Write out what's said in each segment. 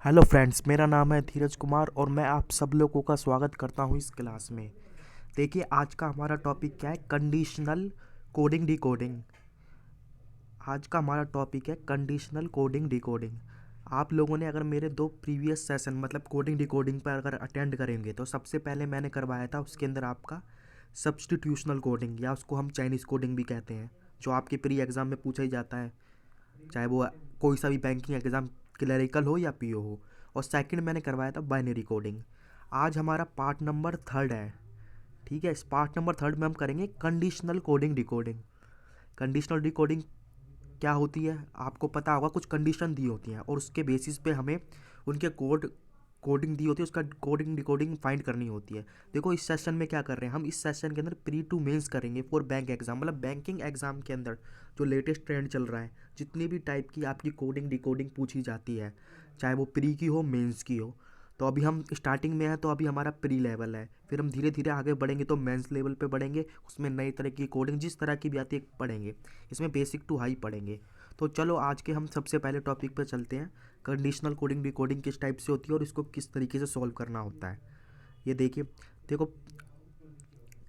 Hello friends, मेरा नाम है धीरज कुमार और मैं आप सब लोगों का स्वागत करता हूं इस क्लास में। देखिए, आज का हमारा टॉपिक क्या है? Conditional coding decoding. आज का हमारा टॉपिक है कंडीशनल कोडिंग डिकोडिंग। आप लोगों ने अगर मेरे दो प्रीवियस सेशन मतलब कोडिंग डिकोडिंग पर अगर अटेंड करेंगे तो सबसे पहले मैंने करवाया था उसके अंदर आपका सब्स्टिट्यूशनल कोडिंग, या उसको हम चाइनीज़ कोडिंग भी कहते हैं, जो आपके प्री एग्ज़ाम में पूछा ही जाता है, चाहे वो कोई सा भी बैंकिंग एग्ज़ाम क्लरिकल हो या पीओ हो। और सेकंड मैंने करवाया था बाइनरी कोडिंग। आज हमारा पार्ट नंबर थर्ड है। ठीक है, इस पार्ट नंबर थर्ड में हम करेंगे conditional coding decoding. Conditional decoding क्या होती है? आपको पता होगा, कुछ कंडीशन दी होती हैं और उसके बेसिस पे हमें उनके कोडिंग दी होती है, उसका कोडिंग डिकोडिंग फाइंड करनी होती है। देखो, इस सेशन में क्या कर रहे हैं हम, इस सेशन के अंदर प्री टू मेंस करेंगे फॉर बैंक एग्जाम, मतलब बैंकिंग एग्जाम के अंदर जो लेटेस्ट ट्रेंड चल रहा है, जितनी भी टाइप की आपकी कोडिंग डिकोडिंग पूछी जाती है, चाहे वो प्री की हो मेंस की हो। तो अभी हम स्टार्टिंग में हैं, तो अभी हमारा प्री लेवल है, फिर हम धीरे धीरे आगे बढ़ेंगे तो मेंस लेवल पे बढ़ेंगे, उसमें नई तरह की कोडिंग जिस तरह की भी आती है पढ़ेंगे। इसमें बेसिक टू हाई पढ़ेंगे। तो चलो, आज के हम सबसे पहले टॉपिक पर चलते हैं। कंडीशनल कोडिंग डिकोडिंग किस टाइप से होती है और इसको किस तरीके से सॉल्व करना होता है, ये देखिए। देखो,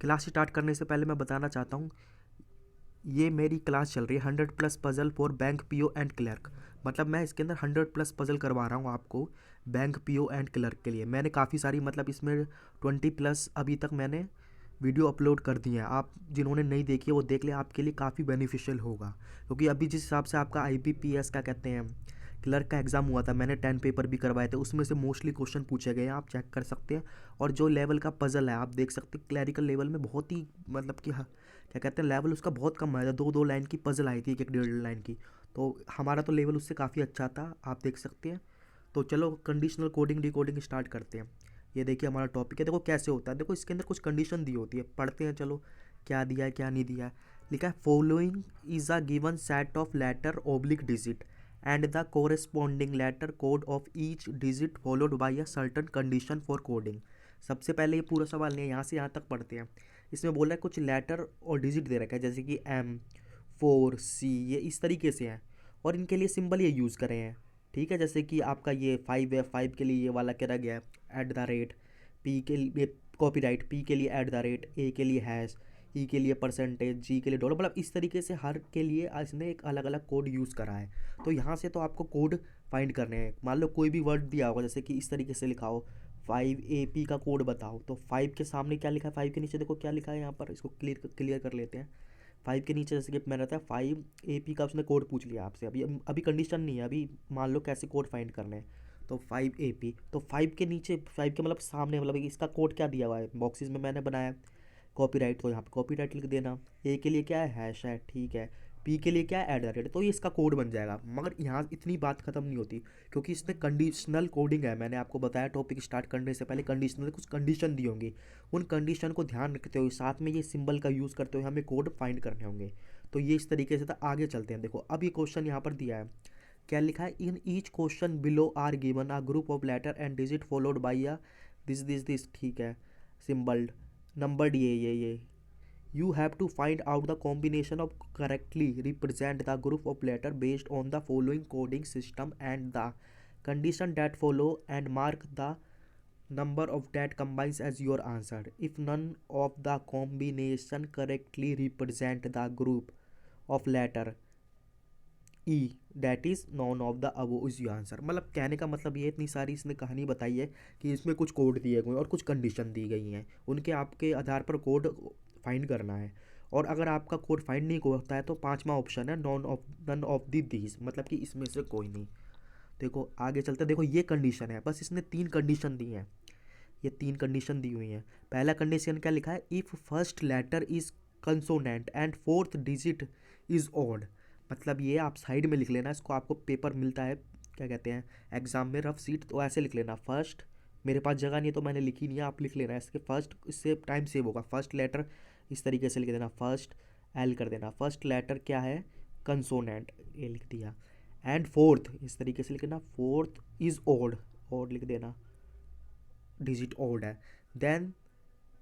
क्लास स्टार्ट करने से पहले मैं बताना चाहता हूँ, ये मेरी क्लास चल रही है 100+ puzzle for bank PO and clerk. मतलब मैं इसके अंदर 100+ पजल करवा रहा हूँ आपको बैंक पीओ एंड क्लर्क के लिए। मैंने काफ़ी सारी, मतलब इसमें 20+ अभी तक मैंने वीडियो अपलोड कर दी है। आप जिन्होंने नहीं देखी है वो देख ले, आपके लिए काफ़ी बेनिफिशियल होगा। क्योंकि अभी जिस हिसाब से आपका IBPS क्या कहते हैं, क्लर्क का एग्ज़ाम हुआ था, मैंने 10 पेपर भी करवाए थे, उसमें से मोस्टली क्वेश्चन पूछे गए हैं, आप चेक कर सकते हैं। और जो लेवल का पजल है आप देख सकते हैं, क्लैरिकल लेवल में बहुत ही, मतलब कि क्या कहते हैं, लेवल उसका बहुत कम आया था। 2-2 लाइन की पजल आई थी, एक एक 1.5 लाइन की। तो हमारा तो लेवल उससे काफ़ी अच्छा था, आप देख सकते हैं। तो चलो, कंडीशनल कोडिंग डिकोडिंग स्टार्ट करते हैं। ये देखिए हमारा टॉपिक है। देखो कैसे होता है, देखो इसके अंदर कुछ कंडीशन दी होती है, पढ़ते हैं चलो क्या दिया है क्या नहीं दिया है। लिखा है, following is a given set of letter oblique digit and the corresponding letter code of each digit followed by a certain condition for coding. सबसे पहले ये पूरा सवाल नहीं है, यहाँ से यहाँ तक पढ़ते हैं। इसमें बोला है कुछ लेटर और डिजिट दे रखा है, जैसे कि M4C, ये इस तरीके से हैं और इनके लिए सिंबल ये यूज़ करे हैं। ठीक है, जैसे कि आपका ये 5 है, 5 के लिए ये वाला करा गया है @ P के लिए कॉपीराइट, P के लिए @ A के लिए हैश, E के लिए परसेंटेज, G के लिए डॉलर, मतलब इस तरीके से हर के लिए इसने एक अलग अलग कोड यूज़ करा है। तो यहाँ से तो आपको कोड फाइंड करने हैं। मान लो कोई भी वर्ड दिया होगा, जैसे कि इस तरीके से लिखा हो 5AP का कोड बताओ, तो 5 के सामने क्या लिखा है, 5 के नीचे देखो क्या लिखा है यहाँ पर, इसको क्लियर कर लेते हैं। 5 के नीचे जैसे कि मैंने रहता है 5AP का, उसने कोड पूछ लिया आपसे, अभी अभी कंडीशन नहीं है, अभी मान लो कैसे कोड फाइंड करने हैं। तो 5AP, तो 5 के नीचे, 5 के मतलब सामने, मतलब इसका कोड क्या दिया हुआ है, बॉक्सेस में मैंने बनाया है कॉपीराइट, तो यहाँ पे कॉपीराइट लिख देना। ए के लिए क्या है, हैश है, ठीक है। पी के लिए क्या है, @ तो ये इसका कोड बन जाएगा। मगर यहाँ इतनी बात खत्म नहीं होती, क्योंकि इसमें कंडीशनल कोडिंग है। मैंने आपको बताया टॉपिक स्टार्ट करने से पहले कंडीशनल कुछ कंडीशन दी होंगी, उन कंडीशन को ध्यान रखते हुए साथ में ये सिंबल का यूज़ करते हुए हमें कोड फाइंड करने होंगे। तो ये इस तरीके से था। आगे चलते हैं। देखो अब ये क्वेश्चन यहाँ पर दिया है, क्या लिखा है, in each question below are given a group of letter and digit followed by a this, ठीक है, सिंबल्ड, नंबर्ड, ये you have to find out the combination of correctly represent the group of letter based on the following coding system and the condition that follow, and mark the number of that combines as your answer. If none of the combination correctly represent the group of letter E that is none of the above is your answer. मतलब कहने का मतलब ये, इतनी सारी इसने कहानी बताई है कि इसमें कुछ कोड दिए गए और कुछ कंडीशन दी गई हैं, उनके आपके आधार पर कोड फाइंड करना है। और अगर आपका कोड फाइंड नहीं होता है तो पांचवा ऑप्शन है नन ऑफ दी दीज, मतलब कि इसमें से कोई नहीं। देखो आगे चलते, देखो ये कंडीशन है, बस इसने 3 कंडीशन दी हैं, ये 3 कंडीशन दी हुई हैं। पहला कंडीशन क्या लिखा है, if first letter is consonant and fourth digit is odd. मतलब ये आप साइड में लिख लेना, इसको आपको पेपर मिलता है, क्या कहते हैं, एग्जाम में रफ सीट, तो ऐसे लिख लेना फर्स्ट। मेरे पास जगह नहीं है तो मैंने लिखी नहीं है, आप लिख लेना इसके फर्स्ट, इससे टाइम सेव होगा। फर्स्ट लेटर इस तरीके से लिख देना, फर्स्ट एल कर देना, फर्स्ट लेटर क्या है, कंसोनेंट, ये लिख दिया। एंड फोर्थ इस तरीके से लिखना, फोर्थ इज़ ओड, ओड लिख देना, डिजिट ओड है। Then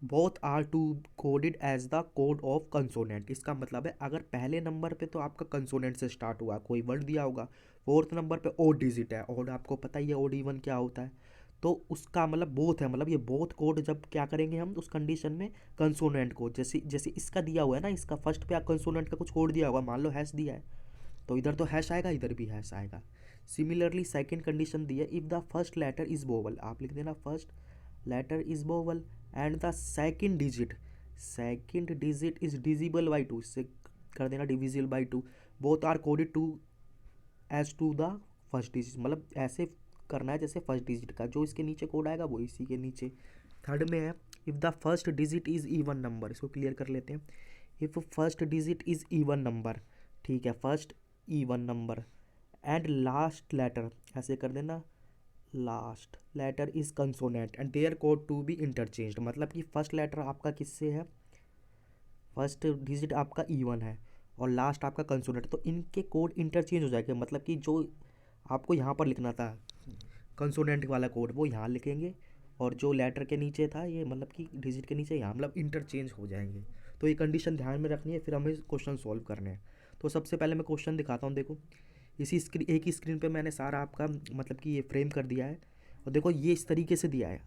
both are to coded as the code of consonant. इसका मतलब है अगर पहले नंबर पे तो आपका कंसोनेंट से स्टार्ट हुआ, कोई वर्ड दिया होगा, फोर्थ नंबर पे ओड डिजिट है, ओड आपको पता ही है ओड इवन क्या होता है, तो उसका मतलब बोथ है, मतलब ये बोथ कोड जब क्या करेंगे हम उस कंडीशन में, कंसोनेंट को, जैसे जैसे इसका दिया हुआ है ना, इसका फर्स्ट पे कंसोनेंट का कुछ कोड दिया होगा, मान लो हैश दिया है, तो इधर तो हैश आएगा, इधर भी हैश आएगा। सिमिलरली सेकंड कंडीशन दी है, if the first letter is vowel, आप लिख देना first letter is vowel and the second digit is divisible by two, इससे कर देना divisible by two, both are coded to as to the first digit, मतलब ऐसे करना है जैसे फर्स्ट डिजिट का जो इसके नीचे कोड आएगा वो इसी के नीचे। थर्ड में है, if the first digit is even number, इसको क्लियर कर लेते हैं। If first digit is even number, ठीक है, first even number and last letter, ऐसे कर देना last letter is consonant and their code to be interchanged, मतलब कि फर्स्ट लेटर आपका किससे है, फर्स्ट डिजिट आपका इवन है और लास्ट आपका कंसोनेंट, तो इनके कोड इंटरचेंज हो जाएंगे, मतलब कि जो आपको यहाँ पर लिखना था कंसोनेंट वाला कोड वो यहाँ लिखेंगे और जो लेटर के नीचे था ये मतलब कि डिजिट के नीचे यहाँ, मतलब इंटरचेंज हो जाएंगे। तो ये कंडीशन ध्यान में रखनी है, फिर हमें क्वेश्चन सॉल्व करने हैं। तो सबसे पहले मैं क्वेश्चन दिखाता हूँ, देखो इसी स्क्रीन, एक ही स्क्रीन पे मैंने सारा आपका मतलब कि ये फ्रेम कर दिया है, और देखो ये इस तरीके से दिया है,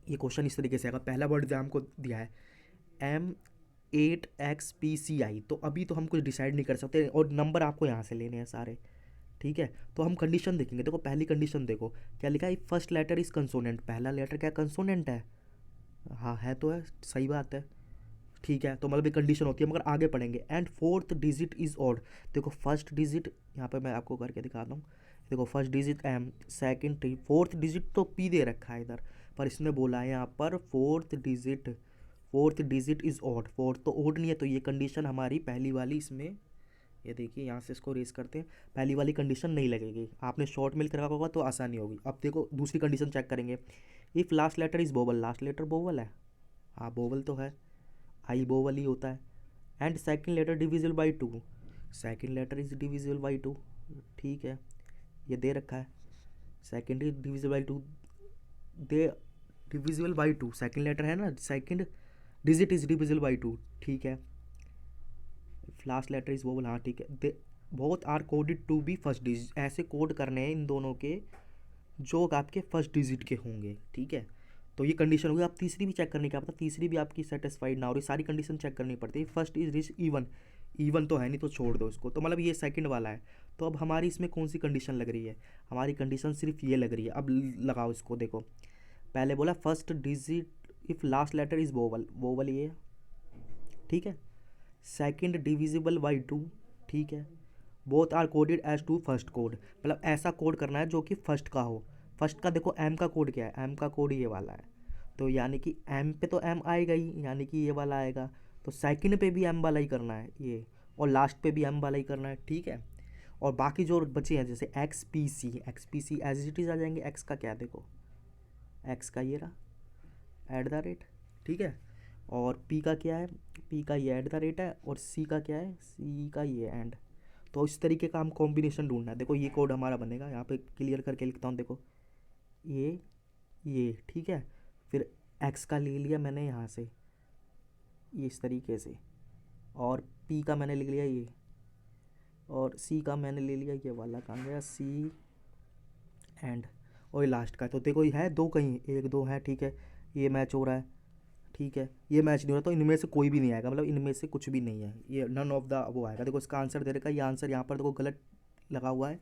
ये क्वेश्चन इस तरीके से आएगा। पहला वर्ड जो हमको दिया है M8XPCI, तो अभी तो हम कुछ डिसाइड नहीं कर सकते और नंबर आपको यहाँ से लेने हैं सारे, ठीक है। तो हम कंडीशन देखेंगे, देखो पहली कंडीशन देखो क्या लिखा है, फर्स्ट लेटर इज कंसोनेंट, पहला लेटर क्या कंसोनेंट है, हाँ है तो है, सही बात है, ठीक है, तो मतलब ये कंडीशन होती है, मगर आगे पढ़ेंगे। And fourth digit is odd, देखो फर्स्ट डिजिट यहाँ पे मैं आपको करके दिखाता हूँ, देखो first digit M, second fourth digit तो P दे रखा है इधर, पर इसने बोला है यहाँ पर fourth digit is odd, fourth तो ऑड नहीं है, तो ये कंडीशन हमारी पहली वाली इसमें, ये देखिए यहाँ से इसको रेस करते हैं, पहली वाली कंडीशन नहीं लगेगी, आपने शॉर्ट में लिख रखा होगा तो आसानी होगी। अब देखो दूसरी कंडीशन चेक करेंगे, if last letter is vowel, last letter vowel है, हाँ बोवल तो है, आई बोवल ही होता है, and second letter divisible by two, second letter is divisible by two, ठीक है, ये दे रखा है, second is divisible by two, the divisible by two, second letter है ना, second digit is divisible by two, ठीक है, लास्ट लेटर इज वोवल, हाँ ठीक है, they both are coded to be first digit, ऐसे कोड करने हैं इन दोनों के जो आपके फर्स्ट डिजिट के होंगे, ठीक है। तो ये कंडीशन होगी, आप तीसरी भी चेक करने क्या पता तीसरी भी आपकी सेटिस्फाइड ना हो रही, सारी कंडीशन चेक करनी पड़ती है। First is rich even, even तो है नहीं तो छोड़ दो इसको, तो मतलब ये सेकंड वाला है, तो अब हमारी इसमें कौन सी कंडीशन लग रही है, हमारी कंडीशन सिर्फ ये लग रही है। अब लगाओ इसको, देखो पहले बोला first digit if last letter is vowel, vowel ये है, ठीक है, सेकंड डिविजिबल बाई टू, ठीक है, both are coded as to first code, मतलब ऐसा कोड करना है जो कि फर्स्ट का हो। फर्स्ट का देखो एम का कोड क्या है, एम का कोड ये वाला है, तो यानी कि एम पे तो एम आएगा ही, यानी कि ये वाला आएगा, तो सेकंड पे भी एम वाला ही करना है ये, और लास्ट पे भी एम वाला ही करना है, ठीक है। और बाकी जो बचे हैं जैसे X P C as it is आ जाएंगे, एक्स का क्या है देखो, एक्स का ये रहा एट द रेट, ठीक है, और पी का क्या है, पी का ये एट द रेट है, और सी का क्या है, सी का ये एंड। तो इस तरीके का हम कॉम्बिनेशन ढूंढना है, देखो ये कोड हमारा बनेगा, यहाँ पे क्लियर करके लिखता हूँ, देखो ये ठीक है, फिर एक्स का ले लिया मैंने यहाँ से ये इस तरीके से, और पी का मैंने लिख लिया ये, और सी का मैंने ले लिया ये वाला, कहाँ गया सी एंड, और ये लास्ट का, तो देखो ये है दो, कहीं एक दो है, ठीक है, ये मैच हो रहा है, ठीक है, ये मैच नहीं हो रहा, तो इनमें से कोई भी नहीं आएगा, मतलब इनमें से कुछ भी नहीं है, ये नन ऑफ द वो आएगा। देखो इसका आंसर दे रखा है, ये आंसर यहाँ पर देखो गलत लगा हुआ है,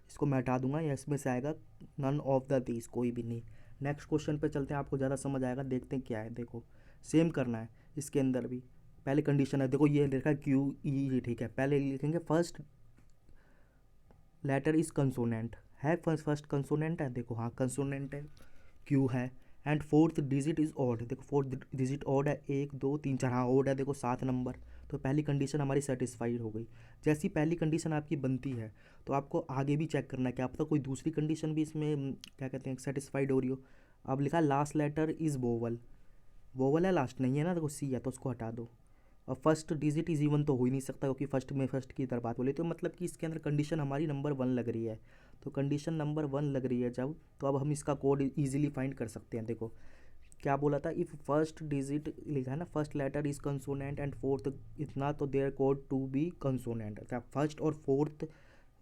इसको मैं हटा दूंगा, या इसमें से आएगा नन ऑफ द दीज, कोई भी नहीं। नेक्स्ट क्वेश्चन पे चलते हैं, आपको ज़्यादा समझ आएगा, देखते हैं क्या है। देखो सेम करना है इसके अंदर भी, पहले कंडीशन है, देखो ये लिखा है QE, ठीक है, पहले लिखेंगे फर्स्ट लेटर इज कंसोनेंट, है फर्स्ट कंसोनेंट है, देखो हाँ कंसोनेंट है, क्यू है, and fourth digit is odd, देखो फोर्थ डिजिट ऑड है, 1 2 3 4, हाँ ऑड है, देखो 7 नंबर, तो पहली कंडीशन हमारी सेटिस्फाइड हो गई। जैसी पहली कंडीशन आपकी बनती है तो आपको आगे भी चेक करना है, क्या पता कोई दूसरी कंडीशन भी इसमें क्या कहते हैं सेटिस्फाइड हो रही हो। अब लिखा last letter is vowel, vowel है लास्ट नहीं है ना, देखो सी है तो उसको हटा दो, और फर्स्ट डिजिट इज इवन तो हो ही नहीं सकता क्योंकि फर्स्ट में फर्स्ट की तरह बात बोली, तो मतलब कि इसके अंदर कंडीशन हमारी नंबर 1 लग रही है, तो कंडीशन नंबर 1 लग रही है जब, तो अब हम इसका कोड इजीली फाइंड कर सकते हैं। देखो क्या बोला था, इफ़ फर्स्ट डिजिट लिखा है ना, first letter is consonant and fourth इतना, तो their code to be consonant. First और फोर्थ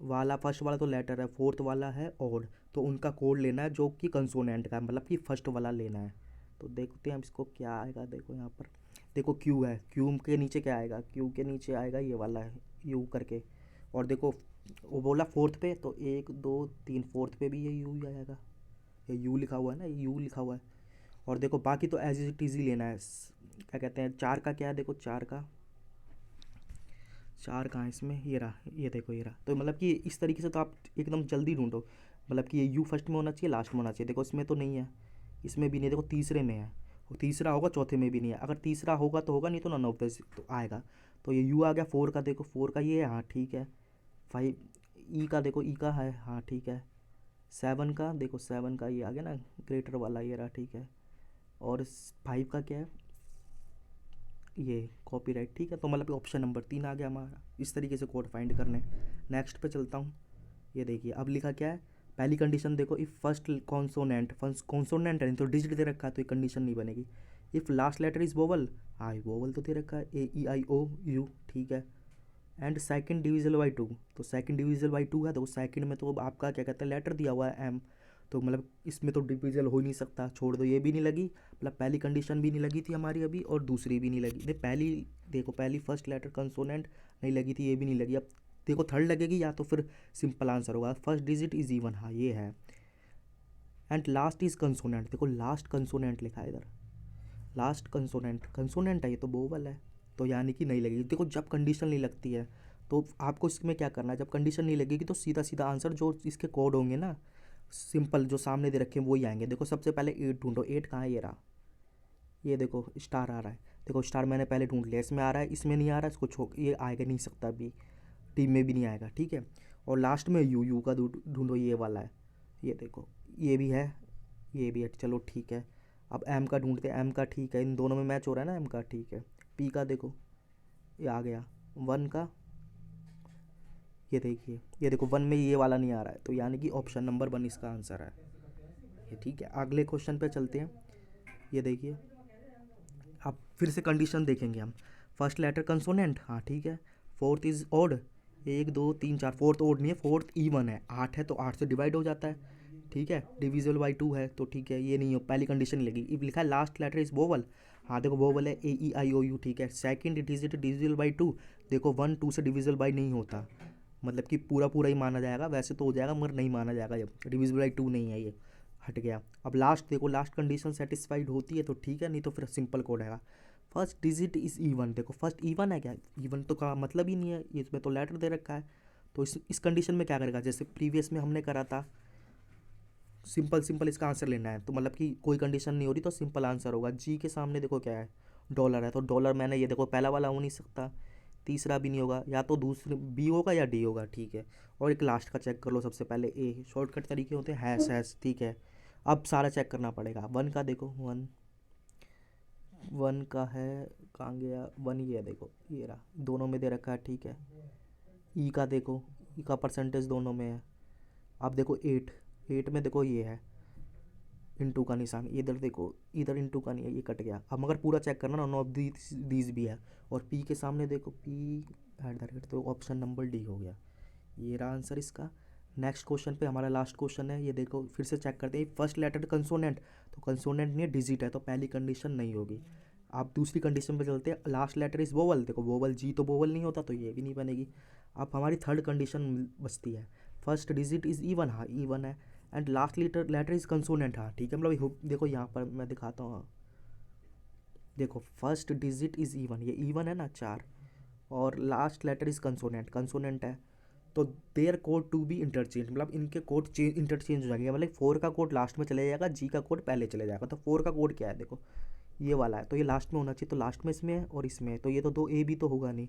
वाला, फर्स्ट वाला तो लेटर है, फोर्थ वाला है ऑड, तो उनका कोड लेना है जो कि कंसोनेंट का है, मतलब कि फर्स्ट वाला लेना है। तो देखते हैं हम इसको क्या आएगा। देखो यहाँ पर देखो क्यू है, क्यू के नीचे क्या आएगा, क्यू के नीचे आएगा ये वाला है यू करके। और देखो वो बोला फोर्थ पे, तो 1 2 3 फोर्थ पे भी ये यू ही आएगा, ये यू लिखा हुआ है ना, यू लिखा हुआ है। और देखो बाकी तो एज इट इज़ ही लेना है। क्या कहते हैं, चार का क्या है, देखो चार का, चार कहाँ है इसमें, ये रहा, ये देखो ये रहा। तो मतलब कि इस तरीके से तो आप एकदम जल्दी ढूंढो, मतलब कि ये यू फर्स्ट में होना चाहिए, लास्ट में होना चाहिए। देखो इसमें तो नहीं है, इसमें भी नहीं, देखो तीसरे में है, और तीसरा होगा, चौथे में भी नहीं है। अगर तीसरा होगा तो होगा, नहीं तो नॉन ऑफ द तो आएगा। तो ये यू आ गया। फोर का देखो, फोर का ये है, हाँ ठीक है। फाइव ई का देखो, ई का है, हाँ ठीक है। सेवन का देखो, सेवन का ये आ गया ना, ग्रेटर वाला, ये रहा, ठीक है। और फाइव का क्या है, ये कॉपीराइट, ठीक है। तो मतलब ऑप्शन नंबर 3 आ गया हमारा। इस तरीके से कोड फाइंड करने। नेक्स्ट पे चलता हूँ। ये देखिए अब लिखा क्या है, पहली कंडीशन देखो, if first consonant, first consonant है नहीं तो डिजिट दे रखा है, तो ये कंडीशन नहीं बनेगी। If last letter is vowel, हाँ वोवल तो दे रखा है, ए ई आई ओ यू, ठीक है। एंड सेकंड डिविजल बाई टू, तो सेकंड डिविजल बाई टू है, तो सेकंड में तो आपका क्या कहते हैं, लेटर दिया हुआ है एम, तो मतलब इसमें तो डिविजल हो ही नहीं सकता, छोड़ दो। ये भी नहीं लगी, मतलब पहली कंडीशन भी नहीं लगी थी हमारी अभी, और दूसरी भी नहीं लगी। नहीं पहली देखो, पहली फर्स्ट लेटर कंसोनेंट नहीं लगी थी, ये भी नहीं लगी। अब देखो थर्ड लगेगी, या तो फिर सिंपल आंसर होगा फर्स्ट डिजिट इज इवन, हाँ ये है। एंड लास्ट इज कंसोनेंट, देखो लास्ट कंसोनेंट लिखा है इधर, लास्ट कंसोनेंट, कंसोनेंट है ये तो वोवल है, तो यानी कि नहीं लगेगी। देखो जब कंडीशन नहीं लगती है तो आपको इसमें क्या करना है, जब कंडीशन नहीं लगेगी तो सीधा सीधा आंसर जो इसके कोड होंगे ना, सिंपल जो सामने दे रखे हैं वही आएंगे। देखो सबसे पहले 8 ढूंढो, 8 कहाँ है, ये रहा, ये देखो स्टार आ रहा है। देखो स्टार मैंने पहले ढूंढ लिया, इसमें आ रहा है, इसमें नहीं आ रहा है, इसको छोड़, ये आएगा नहीं सकता अभी, टीम में भी नहीं आएगा, ठीक है। और लास्ट में यू, यू का ढूंढो, ये वाला है, ये देखो ये भी है, ये भी है, चलो ठीक है। अब एम का ढूंढते हैं, एम का ठीक है, इन दोनों में मैच हो रहा है ना एम का, ठीक है। पी का देखो, ये आ गया। वन का, ये देखिए, ये देखो वन में ये वाला नहीं आ रहा है, तो यानी कि ऑप्शन नंबर 1 इसका आंसर है ये, ठीक है। अगले क्वेश्चन पे चलते हैं। ये देखिए अब फिर से कंडीशन देखेंगे हम। फर्स्ट लेटर कंसोनेंट, हाँ ठीक है। Fourth is odd, 1 2 3 4, fourth odd नहीं है, फोर्थ इवन है, 8 है तो 8 से डिवाइड हो जाता है, ठीक है। डिविजल बाई 2 है, तो ठीक है, ये नहीं हो, पहली कंडीशन नहीं लगी। इफ लिखा है लास्ट लेटर इज वोवल, हाँ देखो वोवल है, ए ई आई ओ यू, ठीक है। सेकंड डिजिट डिविजल बाई 2, देखो 1 2 से डिविजल बाई नहीं होता, मतलब कि पूरा पूरा ही माना जाएगा, वैसे तो हो जाएगा मगर नहीं माना जाएगा जब डिविजल बाई 2 नहीं है, ये हट गया। अब लास्ट देखो, लास्ट कंडीशन सेटिस्फाइड होती है तो ठीक है, नहीं तो फिर सिंपल कोड आएगा। फर्स्ट डिजिट इज इवन, देखो फर्स्ट इवन है क्या, इवन तो का मतलब ही नहीं है, इसमें तो लेटर दे रखा है। तो इस कंडीशन में क्या करेगा, जैसे प्रीवियस में हमने करा था, सिंपल सिंपल इसका आंसर लेना है। तो मतलब कि कोई कंडीशन नहीं हो रही तो सिंपल आंसर होगा। जी के सामने देखो क्या है, डॉलर है, तो डॉलर मैंने, ये देखो पहला वाला हो नहीं सकता, तीसरा भी नहीं होगा, या तो दूसरे बी होगा या डी होगा, ठीक है। और एक लास्ट का चेक कर लो, सबसे पहले ए, शॉर्टकट तरीके होते हैं, हैश, ठीक है। अब सारा चेक करना पड़ेगा। वन का देखो, वन, वन का है, कहाँ गया वन, ये है देखो, ये रहा, दोनों में दे रखा है, ठीक है। ई का देखो, ई का परसेंटेज दोनों में है। अब देखो 8, 8 में देखो ये है इंटू का निशान, इधर देखो, इधर इंटू का नहीं है, ये कट गया। अब मगर पूरा चेक करना ना, नॉन ऑफ दीज भी है। और पी के सामने देखो, पी एट द रेट, तो ऑप्शन नंबर डी हो गया, ये रहा आंसर इसका। नेक्स्ट क्वेश्चन पे हमारा लास्ट क्वेश्चन है, ये देखो फिर से चेक करते हैं। फर्स्ट लेटर कंसोनेंट, तो कंसोनेंट नहीं है, डिजिट है, तो पहली कंडीशन नहीं होगी। आप दूसरी कंडीशन पे चलते हैं, लास्ट लेटर इज वोवल, देखो वोवल जी तो वोवल नहीं होता, तो ये भी नहीं बनेगी। अब हमारी थर्ड कंडीशन बचती है, फर्स्ट डिजिट इज इवन, हाँ इवन है। And last letter letter is consonant, हाँ ठीक है। मतलब देखो यहाँ पर मैं दिखाता हूँ, देखो फर्स्ट डिजिट इज इवन, ये इवन है ना 4, और last letter is consonant, consonant है, तो their code to be interchange, मतलब इनके कोड इंटरचेंज हो जाएंगे। मतलब 4 का कोड लास्ट में चले जाएगा, जी का कोड पहले चले जाएगा। तो 4 का कोड क्या है, देखो ये वाला है, तो ये लास्ट में होना चाहिए, तो लास्ट में इसमें है और इसमें है, तो ये तो दो ए भी तो होगा नहीं।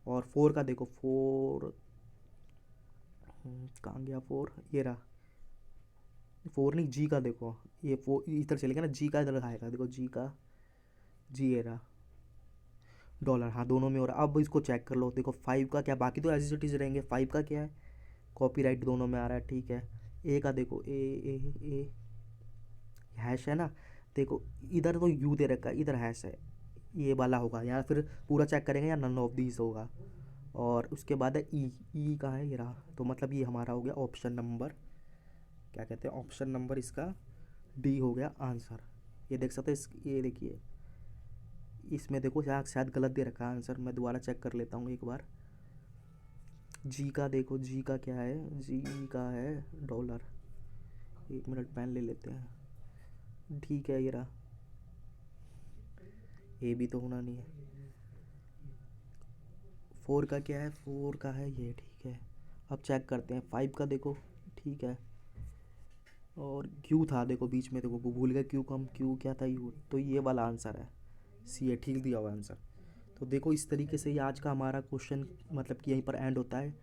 और 4 का देखो, 4 कहाँ गया 4, ये रहा, 4 नहीं, जी का देखो, ये 4 इधर चलेगा ना, जी का इधर आएगा, देखो जी का, जी ये रहा, डॉलर, हाँ दोनों में हो रहा है। अब इसको चेक कर लो, देखो 5 का क्या, बाकी तो एज इट इज रहेंगे, 5 का क्या है, कॉपीराइट दोनों में आ रहा है, ठीक है। ए का देखो, ए हैश है ना, देखो इधर तो यू दे रखा है, इधर हैश है, ये वाला होगा, या फिर पूरा चेक करेंगे या नन ऑफ दीज होगा। और उसके बाद है ई, ई का है ये रहा, तो मतलब ये हमारा हो गया ऑप्शन नंबर, क्या कहते हैं, ऑप्शन नंबर इसका डी हो गया आंसर। ये देख सकते हैं ये देखिए, इसमें देखो यहाँ शायद गलत दे रखा है आंसर, मैं दोबारा चेक कर लेता हूँ एक बार। जी का देखो, जी का क्या है, जी का है डॉलर, एक मिनट पेन ले लेते हैं। ठीक है ये रहा, ए भी तो होना नहीं है। फोर का क्या है, फोर का है ये, ठीक है। अब चेक करते हैं फाइव का, देखो ठीक है। और क्यू था देखो बीच में, देखो वो भूल गए क्यू को हम, क्यू क्या था, यू, तो ये वाला आंसर है, सी है, ठीक दिया हुआ आंसर। तो देखो इस तरीके से ये आज का हमारा क्वेश्चन मतलब कि यहीं पर एंड होता है।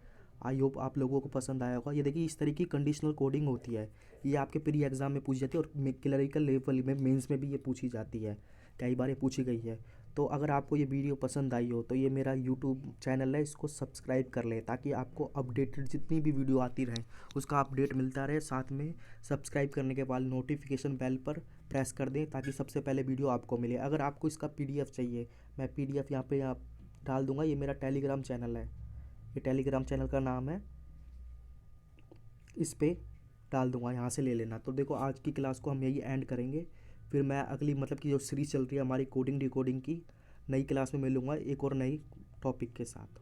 आई होप आप लोगों को पसंद आया होगा। ये देखिए इस तरीके की कंडीशनल कोडिंग होती है, ये आपके प्री एग्ज़ाम में पूछी जाती है, और क्लरिकल लेवल में मेंस में भी ये पूछी जाती है, कई बार ये पूछी गई है। तो अगर आपको ये वीडियो पसंद आई हो तो ये मेरा यूट्यूब चैनल है, इसको सब्सक्राइब कर लें, ताकि आपको अपडेटेड जितनी भी वीडियो आती रहे उसका अपडेट मिलता रहे। साथ में सब्सक्राइब करने के बाद नोटिफिकेशन बेल पर प्रेस कर दें, ताकि सबसे पहले वीडियो आपको मिले। अगर आपको इसका पीडीएफ चाहिए, मैं पीडीएफ यहाँ पे आप डाल दूंगा, ये मेरा टेलीग्राम चैनल है, ये टेलीग्राम चैनल का नाम है, इस पे डाल दूंगा, यहाँ से ले लेना। तो देखो आज की क्लास को हम यही एंड करेंगे, फिर मैं अगली मतलब कि जो सीरीज़ चल रही है हमारी कोडिंग डिकोडिंग की, नई क्लास में मिलूँगा एक और नई टॉपिक के साथ।